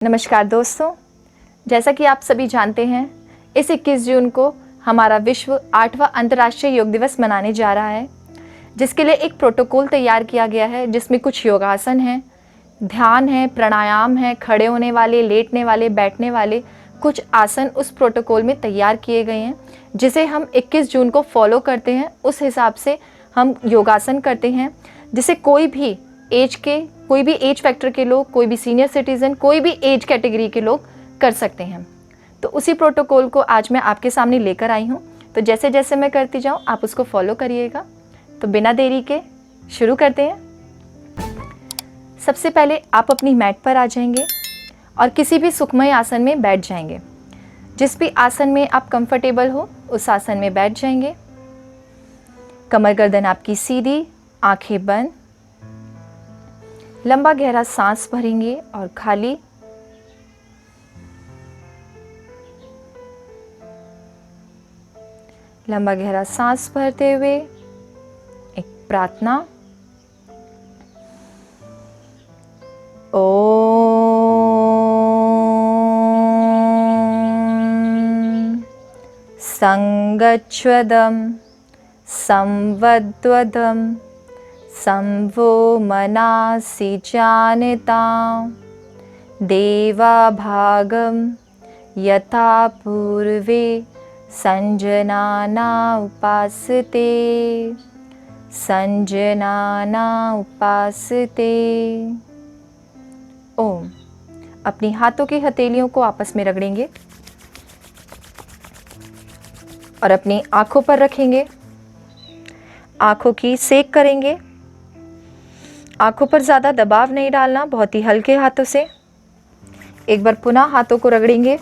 नमस्कार दोस्तों, जैसा कि आप सभी जानते हैं इस 21 जून को हमारा विश्व 8वां अंतर्राष्ट्रीय योग दिवस मनाने जा रहा है, जिसके लिए एक प्रोटोकॉल तैयार किया गया है जिसमें कुछ योगासन हैं, ध्यान है, प्राणायाम है, खड़े होने वाले, लेटने वाले, बैठने वाले कुछ आसन उस प्रोटोकॉल में तैयार किए गए हैं, जिसे हम 21 जून को फॉलो करते हैं। उस हिसाब से हम योगासन करते हैं जिसे कोई भी एज फैक्टर के लोग, कोई भी सीनियर सिटीज़न, कोई भी एज कैटेगरी के लोग कर सकते हैं। तो उसी प्रोटोकॉल को आज मैं आपके सामने लेकर आई हूँ। तो जैसे जैसे मैं करती जाऊँ आप उसको फॉलो करिएगा। तो बिना देरी के शुरू करते हैं। सबसे पहले आप अपनी मैट पर आ जाएंगे और किसी भी सुखमय आसन में बैठ जाएंगे। जिस भी आसन में आप कंफर्टेबल हो उस आसन में बैठ जाएंगे। कमर गर्दन आपकी सीधी, आंखें बंद। लंबा गहरा सांस भरेंगे और खाली। लंबा गहरा सांस भरते हुए एक प्रार्थना। ओम संगच्छ्वदं संवद्वदं संवो मनासि जानतां देवाभागं यथा पूर्वे संजनाना उपासते संजनाना उपासते। ओम। अपनी हाथों की हथेलियों को आपस में रगड़ेंगे और अपनी आंखों पर रखेंगे। आंखों की सेक करेंगे। आंखों पर ज़्यादा दबाव नहीं डालना, बहुत ही हल्के हाथों से। एक बार पुनः हाथों को रगड़ेंगे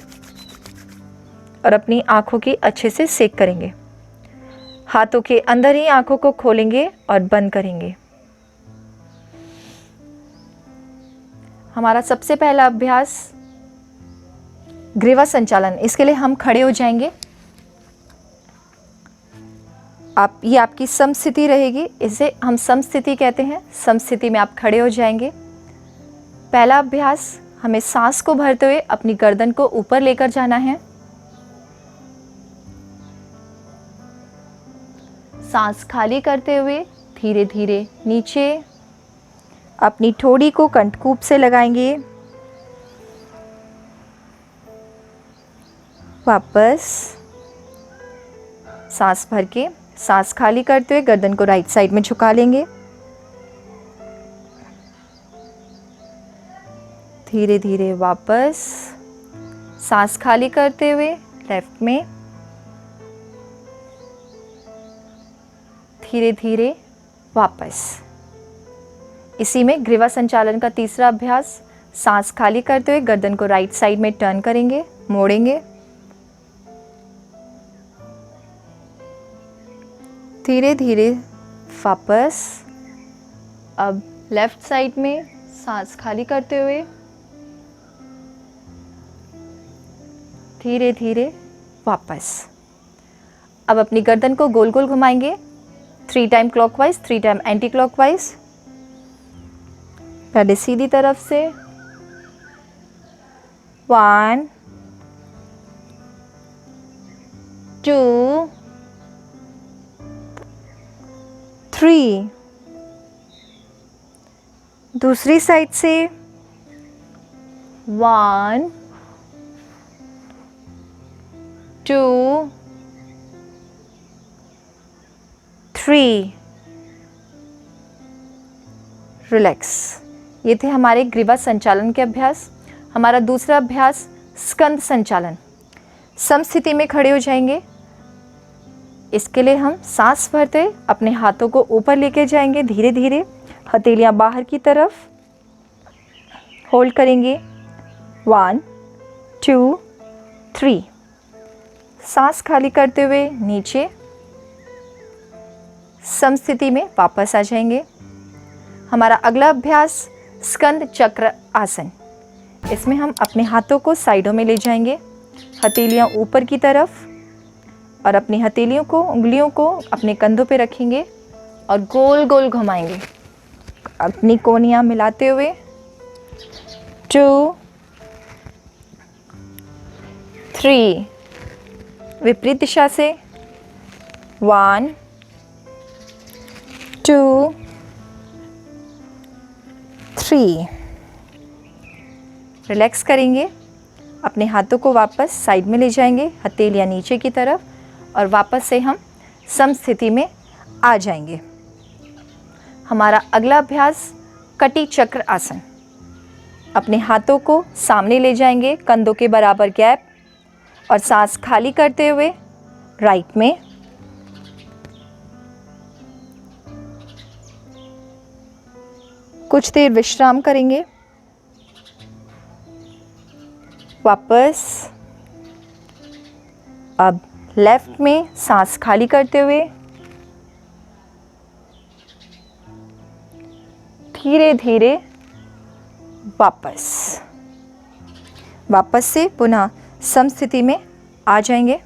और अपनी आंखों की अच्छे से सेक करेंगे। हाथों के अंदर ही आंखों को खोलेंगे और बंद करेंगे। हमारा सबसे पहला अभ्यास ग्रीवा संचालन। इसके लिए हम खड़े हो जाएंगे। ये आपकी समस्थिति रहेगी, इसे हम समस्थिति कहते हैं। समस्थिति में आप खड़े हो जाएंगे। पहला अभ्यास, हमें सांस को भरते हुए अपनी गर्दन को ऊपर लेकर जाना है। सांस खाली करते हुए धीरे धीरे नीचे। अपनी ठोड़ी को कंठकूप से लगाएंगे। वापस सांस भर के, सांस खाली करते हुए गर्दन को राइट साइड में झुका लेंगे। धीरे धीरे वापस सांस खाली करते हुए लेफ्ट में। धीरे धीरे वापस। इसी में ग्रीवा संचालन का तीसरा अभ्यास, सांस खाली करते हुए गर्दन को राइट साइड में टर्न करेंगे, मोड़ेंगे। धीरे धीरे वापस। अब लेफ्ट साइड में सांस खाली करते हुए धीरे धीरे वापस। अब अपनी गर्दन को गोल गोल घुमाएंगे, 3 time clockwise, 3 time anti clockwise. पहले सीधी तरफ से 1 2 3। दूसरी साइड से 1 2 3। रिलैक्स। ये थे हमारे ग्रीवा संचालन के अभ्यास। हमारा दूसरा अभ्यास स्कंद संचालन। समस्थिति में खड़े हो जाएंगे। इसके लिए हम सांस भरते अपने हाथों को ऊपर लेके जाएंगे। धीरे धीरे हथेलियां बाहर की तरफ होल्ड करेंगे। 1 2 3। सांस खाली करते हुए नीचे समस्थिति में वापस आ जाएंगे। हमारा अगला अभ्यास स्कंद चक्र आसन। इसमें हम अपने हाथों को साइडों में ले जाएंगे, हथेलियां ऊपर की तरफ, और अपनी हथेलियों को, उंगलियों को अपने कंधों पे रखेंगे और गोल गोल घुमाएंगे। अपनी कोहनियाँ मिलाते हुए 2 3, विपरीत दिशा से 1, 2, 3। रिलैक्स करेंगे, अपने हाथों को वापस साइड में ले जाएंगे, हथेलियाँ नीचे की तरफ, और वापस से हम सम स्थिति में आ जाएंगे। हमारा अगला अभ्यास कटी चक्र आसन। अपने हाथों को सामने ले जाएंगे, कंधों के बराबर गैप, और सांस खाली करते हुए राइट में, कुछ देर विश्राम करेंगे। वापस अब लेफ्ट में सांस खाली करते हुए धीरे धीरे वापस से पुनः सम स्थिति में आ जाएंगे।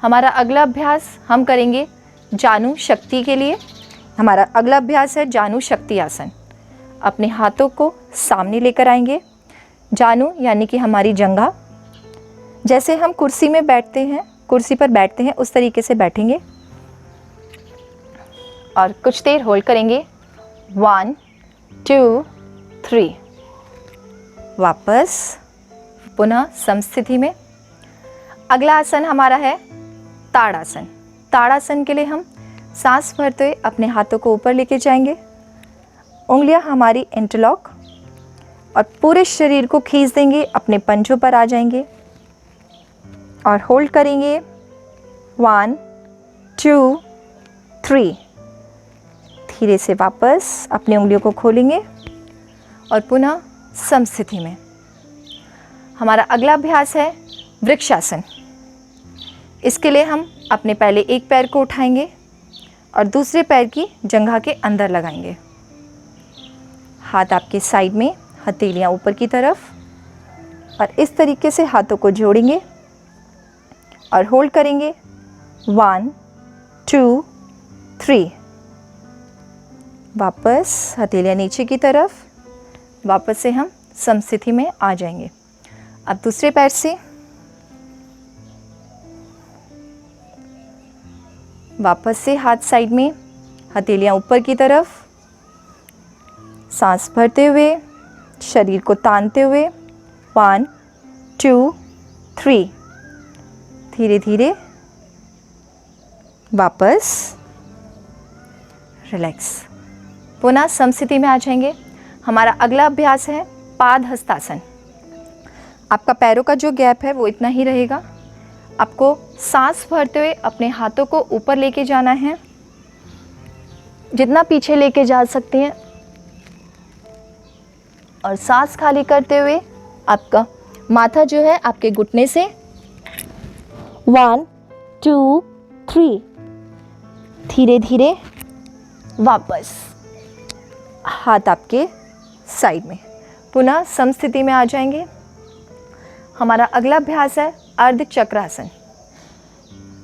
हमारा अगला अभ्यास हम करेंगे जानु शक्ति के लिए। हमारा अगला अभ्यास है जानु शक्ति आसन। अपने हाथों को सामने लेकर आएंगे। जानु यानी कि हमारी जंघा, जैसे हम कुर्सी में बैठते हैं, कुर्सी पर बैठते हैं, उस तरीके से बैठेंगे और कुछ देर होल्ड करेंगे। 1, 2, 3। वापस पुनः समस्थिति में। अगला आसन हमारा है ताड़ासन। ताड़ासन के लिए हम सांस भरते हुए अपने हाथों को ऊपर लेके जाएंगे, उंगलियां हमारी इंटरलॉक, और पूरे शरीर को खींच देंगे, अपने पंजों पर आ जाएंगे और होल्ड करेंगे। 1, 2, 3। धीरे से वापस अपनी उंगलियों को खोलेंगे और पुनः समस्थिति में। हमारा अगला अभ्यास है वृक्षासन। इसके लिए हम अपने पहले एक पैर को उठाएंगे और दूसरे पैर की जंघा के अंदर लगाएंगे। हाथ आपके साइड में, हथेलियाँ ऊपर की तरफ, और इस तरीके से हाथों को जोड़ेंगे और होल्ड करेंगे। 1, 2, 3। वापस हथेलियाँ नीचे की तरफ, वापस से हम समस्थिति में आ जाएंगे। अब दूसरे पैर से वापस से हाथ साइड में, हथेलियाँ ऊपर की तरफ, सांस भरते हुए, शरीर को तानते हुए। 1, 2, 3। धीरे धीरे वापस रिलैक्स, पुनः समस्थिति में आ जाएंगे। हमारा अगला अभ्यास है पाद हस्तासन। आपका पैरों का जो गैप है वो इतना ही रहेगा। आपको सांस भरते हुए अपने हाथों को ऊपर लेके जाना है, जितना पीछे लेके जा सकते हैं, और सांस खाली करते हुए आपका माथा जो है आपके घुटने से 1, 2, 3। धीरे धीरे वापस हाथ आपके साइड में, पुनः समस्थिति में आ जाएंगे। हमारा अगला अभ्यास है अर्ध चक्रासन।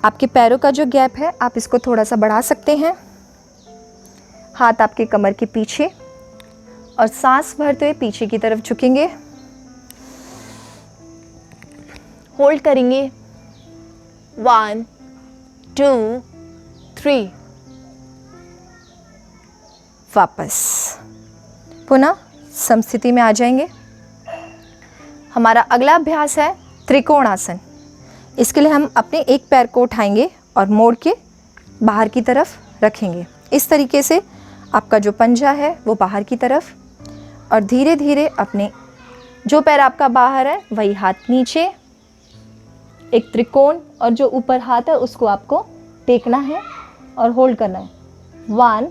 आपके पैरों का जो गैप है आप इसको थोड़ा सा बढ़ा सकते हैं। हाथ आपके कमर के पीछे, और सांस भरते हुए पीछे की तरफ झुकेंगे, होल्ड करेंगे। 1, 2, 3। वापस पुनः समस्थिति में आ जाएंगे। हमारा अगला अभ्यास है त्रिकोण आसन। इसके लिए हम अपने एक पैर को उठाएंगे और मोड़ के बाहर की तरफ रखेंगे। इस तरीके से आपका जो पंजा है वो बाहर की तरफ, और धीरे धीरे अपने जो पैर आपका बाहर है वही हाथ नीचे, एक त्रिकोण, और जो ऊपर हाथ है उसको आपको टेकना है और होल्ड करना है। 1,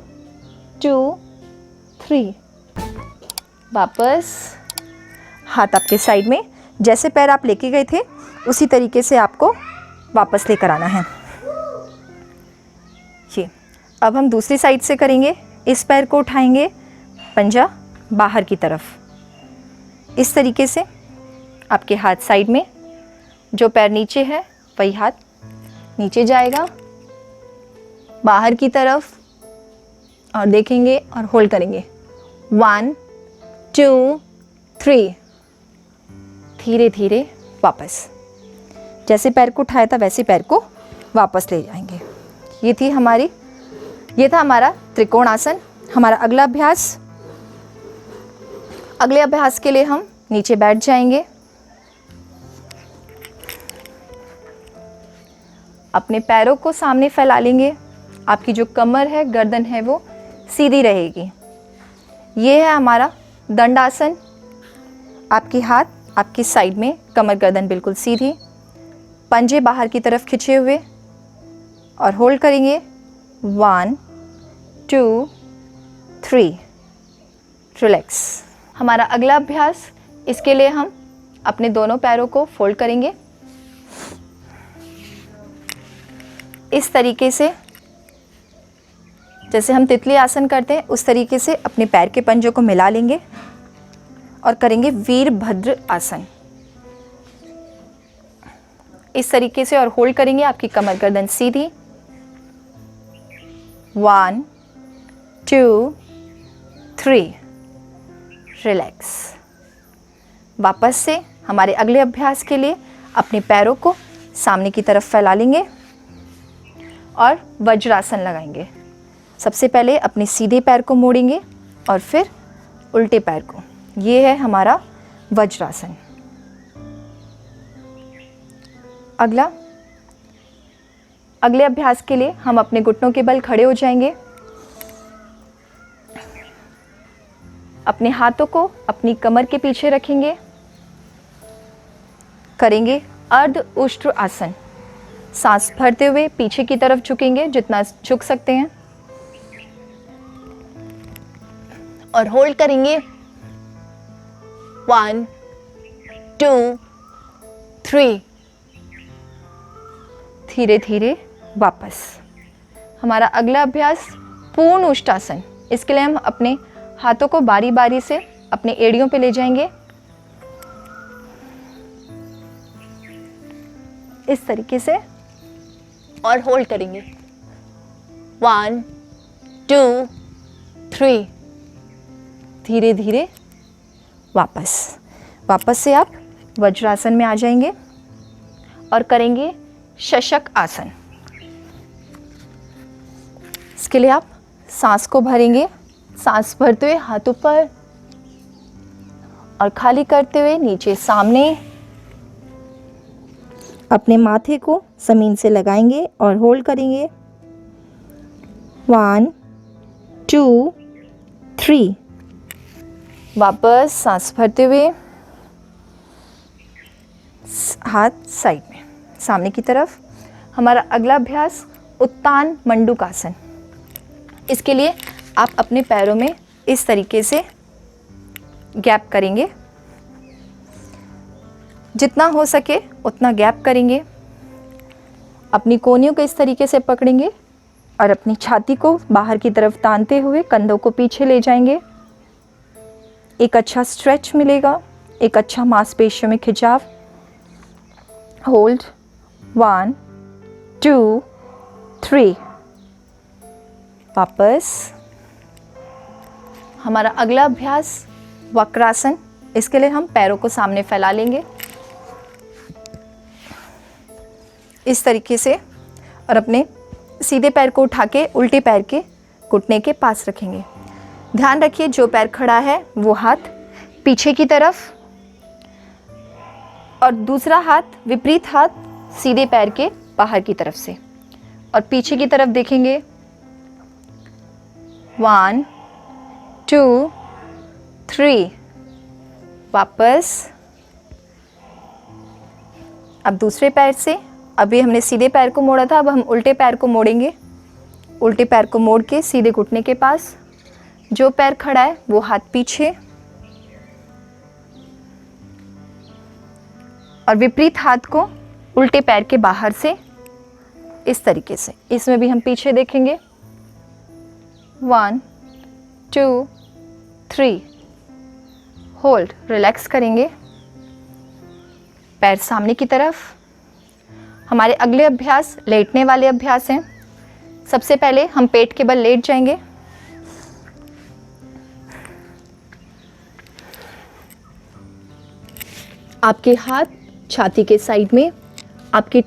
2, 3। वापस हाथ आपके साइड में, जैसे पैर आप लेके गए थे उसी तरीके से आपको वापस लेकर आना है। ये अब हम दूसरी साइड से करेंगे। इस पैर को उठाएंगे, पंजा बाहर की तरफ, इस तरीके से आपके हाथ साइड में, जो पैर नीचे है वही हाथ नीचे जाएगा बाहर की तरफ, और देखेंगे और होल्ड करेंगे। 1, 2, 3। धीरे धीरे वापस। जैसे पैर को उठाया था वैसे पैर को वापस ले जाएंगे। ये था हमारा त्रिकोण आसन। हमारा अगला अभ्यास, अगले अभ्यास के लिए हम नीचे बैठ जाएंगे। अपने पैरों को सामने फैला लेंगे। आपकी जो कमर है, गर्दन है, वो सीधी रहेगी। ये है हमारा दंडासन। आपके हाथ आपकी साइड में, कमर गर्दन बिल्कुल सीधी, पंजे बाहर की तरफ खिंचे हुए और होल्ड करेंगे। 1 2 3, रिलैक्स। हमारा अगला अभ्यास, इसके लिए हम अपने दोनों पैरों को फोल्ड करेंगे इस तरीके से, जैसे हम तितली आसन करते हैं उस तरीके से अपने पैर के पंजों को मिला लेंगे और करेंगे वीरभद्र आसन इस तरीके से, और होल्ड करेंगे। आपकी कमर गर्दन सीधी। 1 2 3, रिलैक्स। वापस से हमारे अगले अभ्यास के लिए अपने पैरों को सामने की तरफ फैला लेंगे और वज्रासन लगाएंगे। सबसे पहले अपने सीधे पैर को मोड़ेंगे और फिर उल्टे पैर को। ये है हमारा वज्रासन। अगले अभ्यास के लिए हम अपने घुटनों के बल खड़े हो जाएंगे। अपने हाथों को अपनी कमर के पीछे रखेंगे। करेंगे अर्ध उष्ट्र आसन। सांस भरते हुए पीछे की तरफ झुकेंगे, जितना झुक सकते हैं, और होल्ड करेंगे। 1 2 3, धीरे धीरे वापस। हमारा अगला अभ्यास पूर्ण उष्टासन। इसके लिए हम अपने हाथों को बारी बारी से अपने एड़ियों पे ले जाएंगे इस तरीके से, और होल्ड करेंगे। 1 2 3, धीरे धीरे वापस से आप वज्रासन में आ जाएंगे और करेंगे शशक आसन। इसके लिए आप सांस को भरेंगे। सांस भरते हुए हाथ ऊपर और खाली करते हुए नीचे सामने। अपने माथे को जमीन से लगाएंगे और होल्ड करेंगे। 1 2 3, वापस सांस भरते हुए हाथ साइड में, सामने की तरफ। हमारा अगला अभ्यास उत्तान मंडूकासन। इसके लिए आप अपने पैरों में इस तरीके से गैप करेंगे, जितना हो सके उतना गैप करेंगे। अपनी कोहनियों को इस तरीके से पकड़ेंगे और अपनी छाती को बाहर की तरफ तानते हुए कंधों को पीछे ले जाएंगे। एक अच्छा स्ट्रेच मिलेगा, एक अच्छा मांसपेशियों में खिंचाव। होल्ड। 1 2 3, वापस। हमारा अगला अभ्यास वक्रासन। इसके लिए हम पैरों को सामने फैला लेंगे इस तरीके से, और अपने सीधे पैर को उठा के उल्टे पैर के घुटने के पास रखेंगे। ध्यान रखिए, जो पैर खड़ा है वो हाथ पीछे की तरफ और दूसरा हाथ, विपरीत हाथ, सीधे पैर के बाहर की तरफ से, और पीछे की तरफ देखेंगे। 1 2 3, वापस। अब दूसरे पैर से, अभी हमने सीधे पैर को मोड़ा था, अब हम उल्टे पैर को मोड़ेंगे। उल्टे पैर को मोड़ के सीधे घुटने के पास, जो पैर खड़ा है वो हाथ पीछे, और विपरीत हाथ को उल्टे पैर के बाहर से इस तरीके से। इसमें भी हम पीछे देखेंगे। 1 2 3, होल्ड। रिलैक्स करेंगे, पैर सामने की तरफ। हमारे अगले अभ्यास लेटने वाले अभ्यास हैं। सबसे पहले हम पेट के बल लेट जाएंगे। आपके हाथ छाती के साइड में आपकी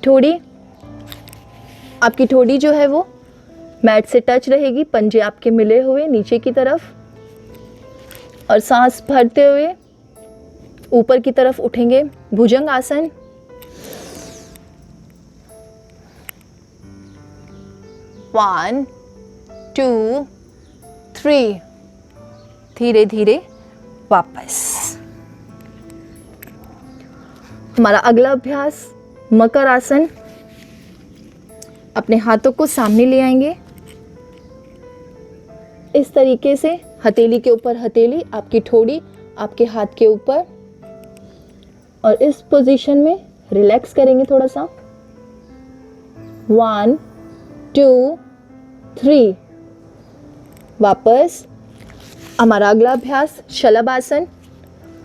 ठोड़ी जो है वो मैट से टच रहेगी, पंजे आपके मिले हुए नीचे की तरफ, और सांस भरते हुए ऊपर की तरफ उठेंगे, भुजंग आसन। वन, टू, थ्री, धीरे धीरे वापस। हमारा अगला अभ्यास मकर आसन। अपने हाथों को सामने ले आएंगे इस तरीके से, हथेली के ऊपर हथेली, आपकी ठोड़ी आपके हाथ के ऊपर, और इस पोजीशन में रिलैक्स करेंगे थोड़ा सा। 1, 2, 3, वापस। हमारा अगला अभ्यास शलभ आसन।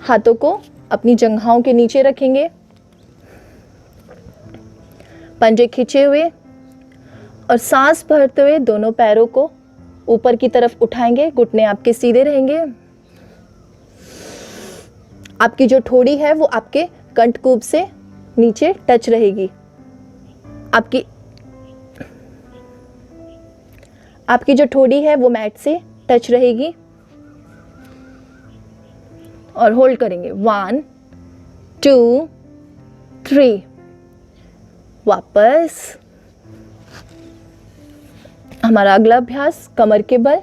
हाथों को अपनी जंघाओं के नीचे रखेंगे, पंजे खींचे हुए, और सांस भरते हुए दोनों पैरों को ऊपर की तरफ उठाएंगे, घुटने आपके सीधे रहेंगे। आपकी जो ठोड़ी है वो आपके कंठकूप से नीचे टच रहेगी। आपकी जो ठोड़ी है वो मैट से टच रहेगी, और होल्ड करेंगे। 1, 2, 3, वापस। हमारा अगला अभ्यास कमर के बल।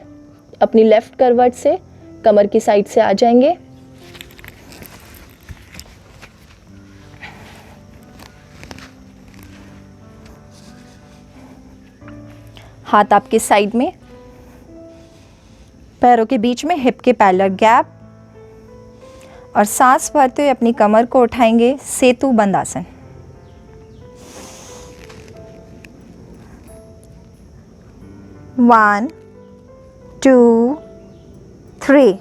अपनी लेफ्ट करवट से कमर की साइड से आ जाएंगे, हाथ आपके साइड में, पैरों के बीच में हिप के पैरेलल गैप, और सांस भरते हुए अपनी कमर को उठाएंगे, सेतु बंद आसन। 1, 2, 3,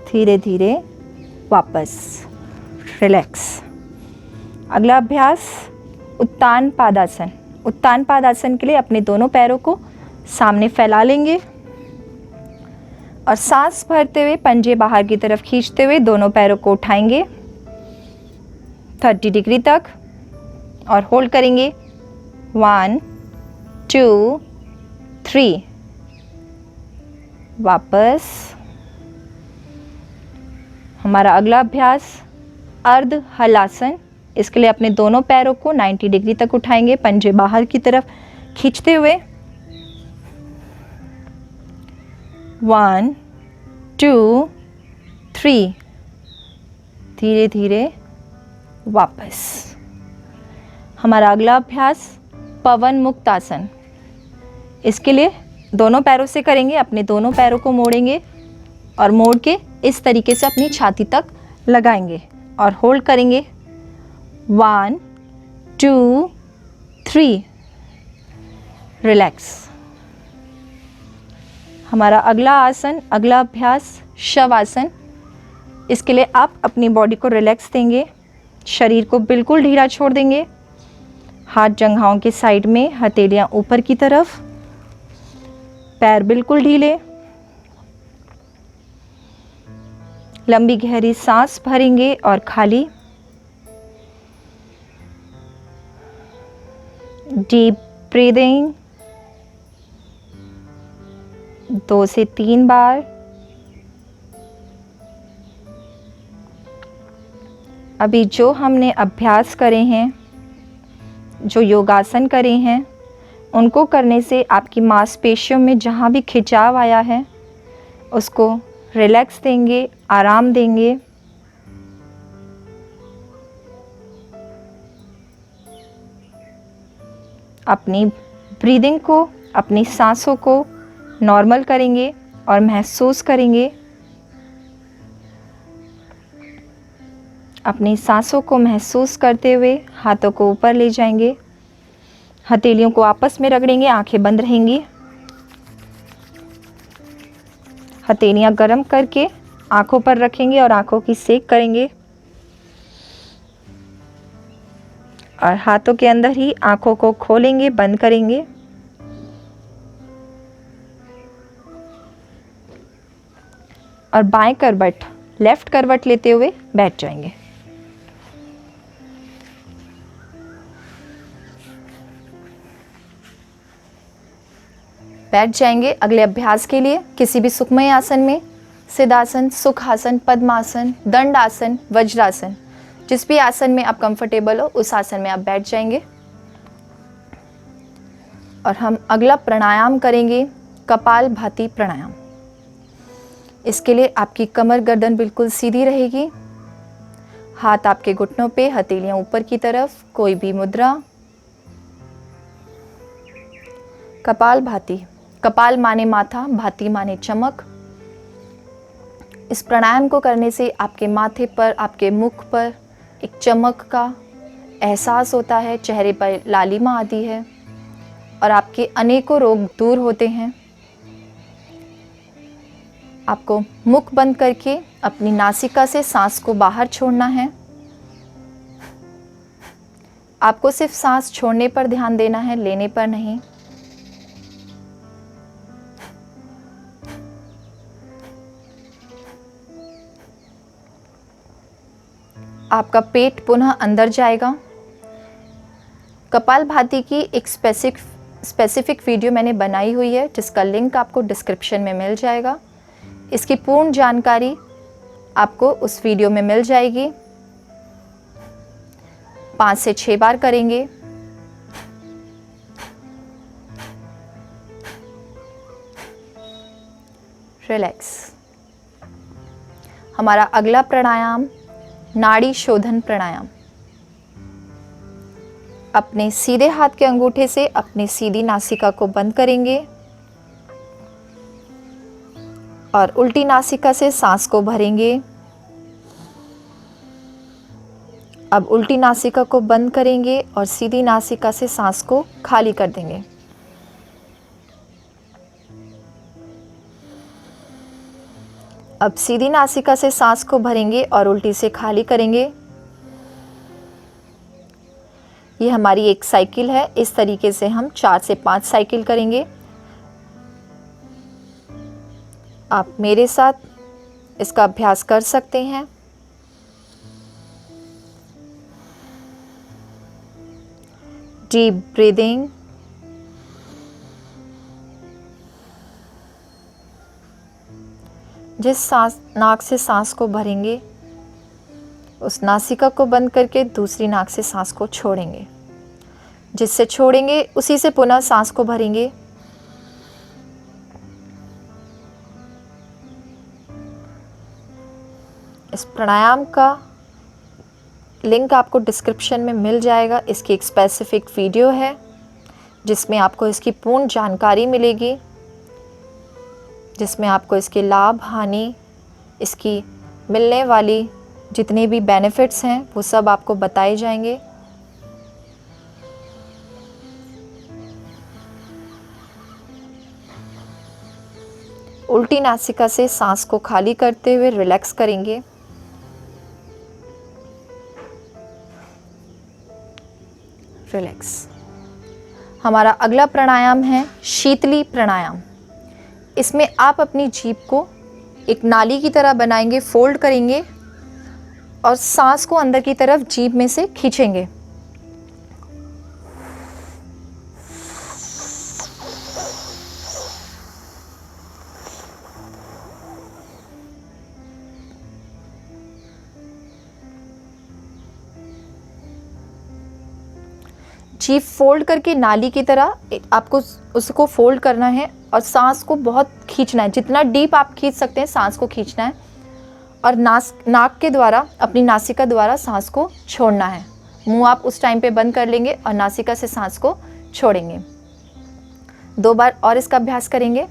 धीरे धीरे वापस, रिलैक्स। अगला अभ्यास उत्तान पादासन। उत्तान पादासन के लिए अपने दोनों पैरों को सामने फैला लेंगे, और सांस भरते हुए पंजे बाहर की तरफ खींचते हुए दोनों पैरों को उठाएंगे 30 डिग्री तक, और होल्ड करेंगे। 1, 2, 3, वापस। हमारा अगला अभ्यास अर्ध हलासन। इसके लिए अपने दोनों पैरों को 90 डिग्री तक उठाएंगे, पंजे बाहर की तरफ खींचते हुए। 1, 2, 3, धीरे धीरे वापस। हमारा अगला अभ्यास पवन मुक्त आसन। इसके लिए दोनों पैरों से करेंगे, अपने दोनों पैरों को मोड़ेंगे, और मोड़ के इस तरीके से अपनी छाती तक लगाएंगे, और होल्ड करेंगे। 1, 2, 3, रिलैक्स। हमारा अगला आसन, अगला अभ्यास शव आसन। इसके लिए आप अपनी बॉडी को रिलैक्स देंगे, शरीर को बिल्कुल ढीला छोड़ देंगे, हाथ जंघाओं के साइड में, हथेलियां ऊपर की तरफ, पैर बिल्कुल ढीले। लंबी गहरी सांस भरेंगे और खाली। डीप ब्रीदिंग 2 से 3 बार। अभी जो हमने अभ्यास करे हैं, जो योगासन करे हैं, उनको करने से आपकी मांसपेशियों में जहाँ भी खिंचाव आया है उसको रिलैक्स देंगे, आराम देंगे। अपनी ब्रीदिंग को, अपनी सांसों को नॉर्मल करेंगे और महसूस करेंगे। अपनी सांसों को महसूस करते हुए हाथों को ऊपर ले जाएंगे, हथेलियों को आपस में रगड़ेंगे, आंखें बंद रहेंगी। हथेलियां गर्म करके आंखों पर रखेंगे और आंखों की सेक करेंगे, और हाथों के अंदर ही आंखों को खोलेंगे, बंद करेंगे। और बाएं करवट, लेफ्ट करवट लेते हुए बैठ जाएंगे। बैठ जाएंगे अगले अभ्यास के लिए किसी भी सुखमय आसन में, सिद्धासन, सुखासन, पद्मासन, दंड आसन, वज्रासन, जिस भी आसन में आप कंफर्टेबल हो उस आसन में आप बैठ जाएंगे। और हम अगला प्राणायाम करेंगे कपालभाति प्राणायाम। इसके लिए आपकी कमर गर्दन बिल्कुल सीधी रहेगी, हाथ आपके घुटनों पे, हथेलियां ऊपर की तरफ, कोई भी मुद्रा। कपालभाति, कपाल माने माथा, भाति माने चमक। इस प्राणायाम को करने से आपके माथे पर, आपके मुख पर एक चमक का एहसास होता है, चेहरे पर लालिमा आती है और आपके अनेकों रोग दूर होते हैं। आपको मुख बंद करके अपनी नासिका से सांस को बाहर छोड़ना है। आपको सिर्फ सांस छोड़ने पर ध्यान देना है, लेने पर नहीं। आपका पेट पुनः अंदर जाएगा। कपालभाति की एक स्पेसिफिक वीडियो मैंने बनाई हुई है जिसका लिंक आपको डिस्क्रिप्शन में मिल जाएगा। इसकी पूर्ण जानकारी आपको उस वीडियो में मिल जाएगी। 5 से 6 बार करेंगे। रिलैक्स। हमारा अगला प्राणायाम नाड़ी शोधन प्राणायाम। अपने सीधे हाथ के अंगूठे से अपनी सीधी नासिका को बंद करेंगे और उल्टी नासिका से सांस को भरेंगे। अब उल्टी नासिका को बंद करेंगे और सीधी नासिका से सांस को खाली कर देंगे। अब सीधी नासिका से सांस को भरेंगे और उल्टी से खाली करेंगे। ये हमारी एक साइकिल है। इस तरीके से हम 4 से 5 साइकिल करेंगे। आप मेरे साथ इसका अभ्यास कर सकते हैं। Deep breathing. जिस नाक से सांस को भरेंगे उस नासिका को बंद करके दूसरी नाक से सांस को छोड़ेंगे। जिससे छोड़ेंगे उसी से पुनः सांस को भरेंगे। इस प्राणायाम का लिंक आपको डिस्क्रिप्शन में मिल जाएगा। इसकी एक स्पेसिफिक वीडियो है जिसमें आपको इसकी पूर्ण जानकारी मिलेगी, जिसमें आपको इसके लाभ, हानि, इसकी मिलने वाली जितने भी बेनिफिट्स हैं वो सब आपको बताए जाएंगे। उल्टी नासिका से सांस को खाली करते हुए रिलैक्स करेंगे। रिलैक्स। हमारा अगला प्राणायाम है शीतली प्राणायाम। इसमें आप अपनी जीभ को एक नाली की तरह बनाएंगे, फोल्ड करेंगे और सांस को अंदर की तरफ जीभ में से खींचेंगे। जीभ फोल्ड करके नाली की तरह आपको उसको फोल्ड करना है और सांस को बहुत खींचना है। जितना डीप आप खींच सकते हैं सांस को खींचना है और नाक के द्वारा, अपनी नासिका द्वारा सांस को छोड़ना है। मुंह आप उस टाइम पे बंद कर लेंगे और नासिका से सांस को छोड़ेंगे। 2 बार और इसका अभ्यास करेंगे।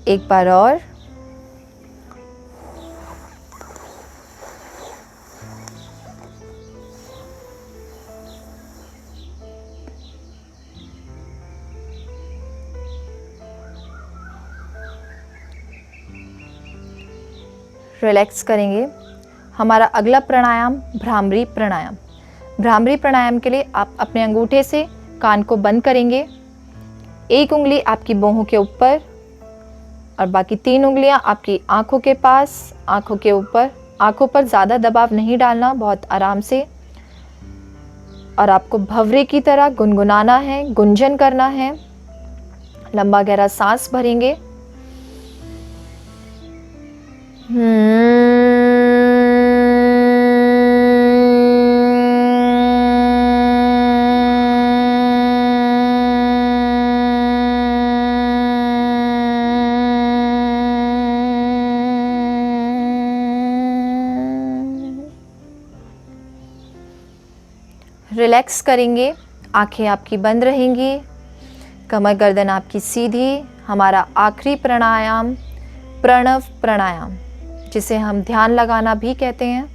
एक बार और। रिलैक्स करेंगे। हमारा अगला प्राणायाम भ्रामरी प्राणायाम। भ्रामरी प्राणायाम के लिए आप अपने अंगूठे से कान को बंद करेंगे, एक उंगली आपकी बाहों के ऊपर और बाकी 3 उंगलियां आपकी आंखों के पास, आंखों के ऊपर। आंखों पर ज़्यादा दबाव नहीं डालना, बहुत आराम से। और आपको भंवरे की तरह गुनगुनाना है, गुंजन करना है। लंबा गहरा सांस भरेंगे। रिलैक्स करेंगे, आंखें आपकी बंद रहेंगी, कमर गर्दन आपकी सीधी। हमारा आखिरी प्राणायाम प्रणव प्राणायाम, जिसे हम ध्यान लगाना भी कहते हैं।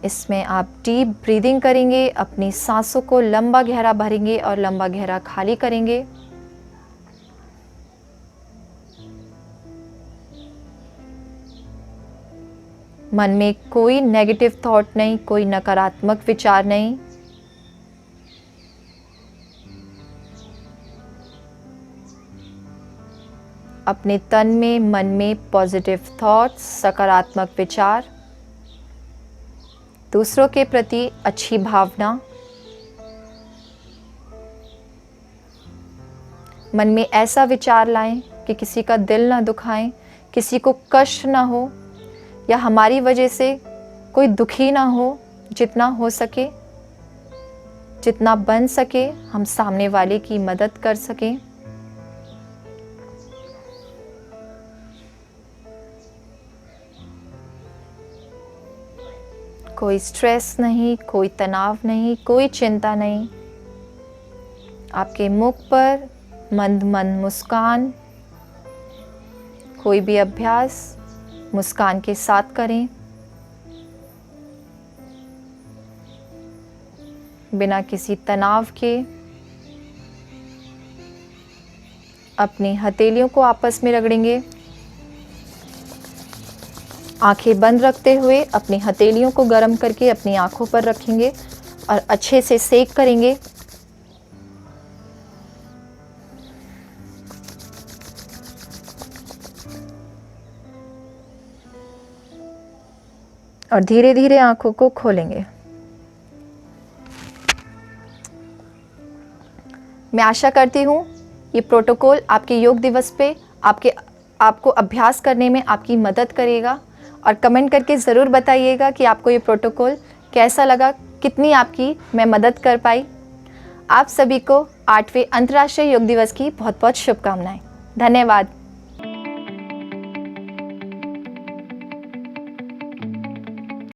इसमें आप डीप ब्रीदिंग करेंगे, अपनी सांसों को लंबा गहरा भरेंगे और लंबा गहरा खाली करेंगे। मन में कोई नेगेटिव थॉट नहीं, कोई नकारात्मक विचार नहीं। अपने तन में, मन में पॉजिटिव थॉट्स, सकारात्मक विचार, दूसरों के प्रति अच्छी भावना। मन में ऐसा विचार लाएं कि किसी का दिल ना दुखाएं, किसी को कष्ट ना हो या हमारी वजह से कोई दुखी ना हो। जितना हो सके, जितना बन सके, हम सामने वाले की मदद कर सकें। कोई स्ट्रेस नहीं, कोई तनाव नहीं, कोई चिंता नहीं। आपके मुख पर मंद मंद मुस्कान। कोई भी अभ्यास मुस्कान के साथ करें, बिना किसी तनाव के। अपनी हथेलियों को आपस में रगड़ेंगे, आंखें बंद रखते हुए अपनी हथेलियों को गर्म करके अपनी आंखों पर रखेंगे और अच्छे से सेक करेंगे। और धीरे धीरे आंखों को खोलेंगे। मैं आशा करती हूँ ये प्रोटोकॉल आपके योग दिवस पे आपको अभ्यास करने में आपकी मदद करेगा। और कमेंट करके ज़रूर बताइएगा कि आपको ये प्रोटोकॉल कैसा लगा, कितनी आपकी मैं मदद कर पाई। आप सभी को 8वें अंतर्राष्ट्रीय योग दिवस की बहुत बहुत शुभकामनाएं। धन्यवाद।